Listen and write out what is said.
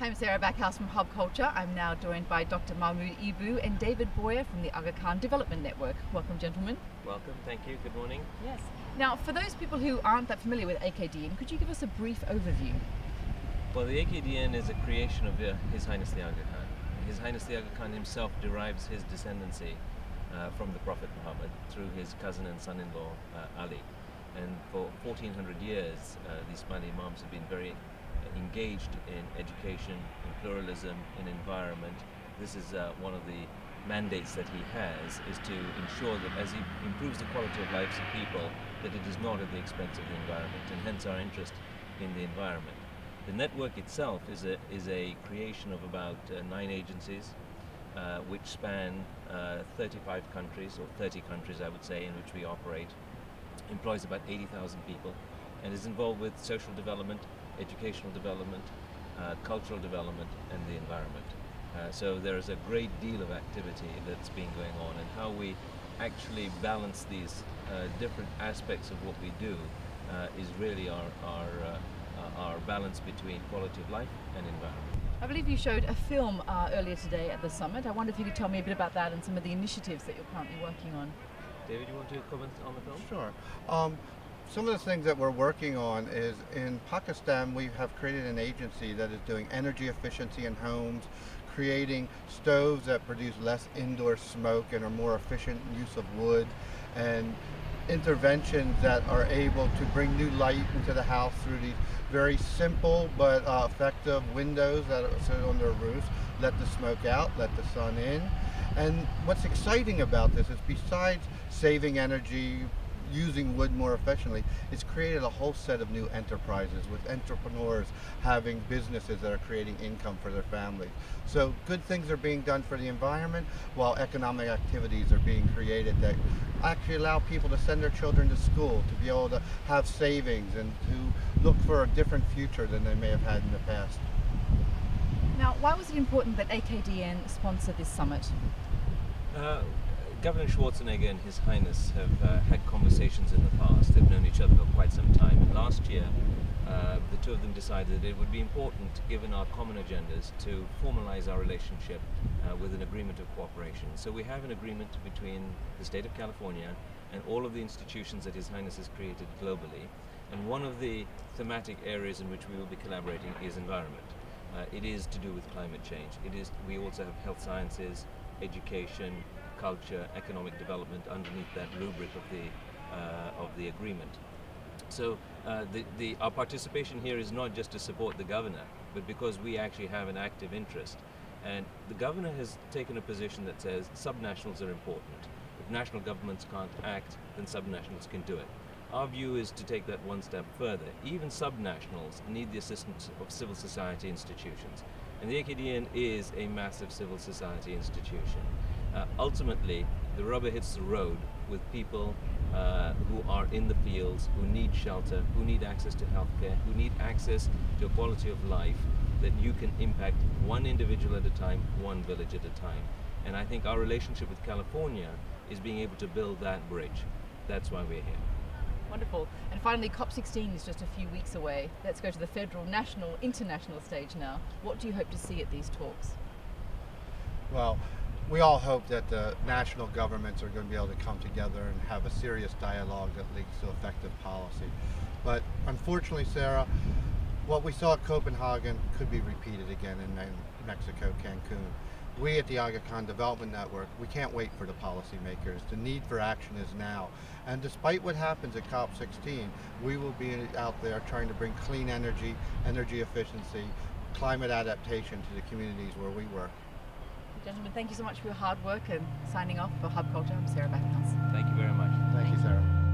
I'm Sarah Backhouse from Hub Culture. I'm now joined by Dr. Mahmoud Eboo and David Boyer from the Aga Khan Development Network. Welcome, gentlemen. Welcome, thank you, good morning. Yes. Now, for those people who aren't that familiar with AKDN, could you give us a brief overview? Well, the AKDN is a creation of His Highness the Aga Khan. His Highness the Aga Khan himself derives his descendancy from the Prophet Muhammad through his cousin and son-in-law Ali. And for 1400 years, these Ismaili Imams have been very engaged in education, in pluralism, in environment. This is one of the mandates that he has, is to ensure that as he improves the quality of lives of people, that it is not at the expense of the environment, and hence our interest in the environment. The network itself is a creation of about 9 agencies which span 35 countries, or 30 countries I would say, in which we operate, employs about 80,000 people, and is involved with social development, educational development, cultural development, and the environment. So there is a great deal of activity that's been going on, and how we actually balance these different aspects of what we do is really our balance between quality of life and environment. I believe you showed a film earlier today at the summit. I wonder if you could tell me a bit about that and some of the initiatives that you're currently working on. David, you want to comment on the film? Sure. Some of the things that we're working on is in Pakistan we have created an agency that is doing energy efficiency in homes, creating stoves that produce less indoor smoke and are more efficient use of wood, and interventions that are able to bring new light into the house through these very simple but effective windows that sit on their roofs, let the smoke out, let the sun in. And what's exciting about this is, besides saving energy, using wood more efficiently, it's created a whole set of new enterprises with entrepreneurs having businesses that are creating income for their families. So good things are being done for the environment, while economic activities are being created that actually allow people to send their children to school, to be able to have savings and to look for a different future than they may have had in the past. Now, why was it important that AKDN sponsor this summit? Governor Schwarzenegger and His Highness have had conversations in the past. They've known each other for quite some time, and last year the two of them decided that it would be important, given our common agendas, to formalize our relationship with an agreement of cooperation. So we have an agreement between the state of California and all of the institutions that His Highness has created globally, and one of the thematic areas in which we will be collaborating is environment. It is to do with climate change. We also have health sciences, education, culture, economic development underneath that rubric of the agreement. So our participation here is not just to support the governor, but because we actually have an active interest. And the governor has taken a position that says subnationals are important. If national governments can't act, then subnationals can do it. Our view is to take that one step further. Even subnationals need the assistance of civil society institutions. And the AKDN is a massive civil society institution. Ultimately, the rubber hits the road with people who are in the fields, who need shelter, who need access to healthcare, who need access to a quality of life that you can impact one individual at a time, one village at a time. And I think our relationship with California is being able to build that bridge. That's why we're here. Wonderful. And finally, COP16 is just a few weeks away. Let's go to the federal, national, international stage now. What do you hope to see at these talks? Well, we all hope that the national governments are going to be able to come together and have a serious dialogue that leads to effective policy. But unfortunately, Sarah, what we saw at Copenhagen could be repeated again in Mexico, Cancun. We at the Aga Khan Development Network, we can't wait for the policymakers. The need for action is now. And despite what happens at COP16, we will be out there trying to bring clean energy, energy efficiency, climate adaptation to the communities where we work. Gentlemen, thank you so much for your hard work, and signing off for Hub Culture, I'm Sarah Backhouse. Thank you very much. Thank you, Sarah.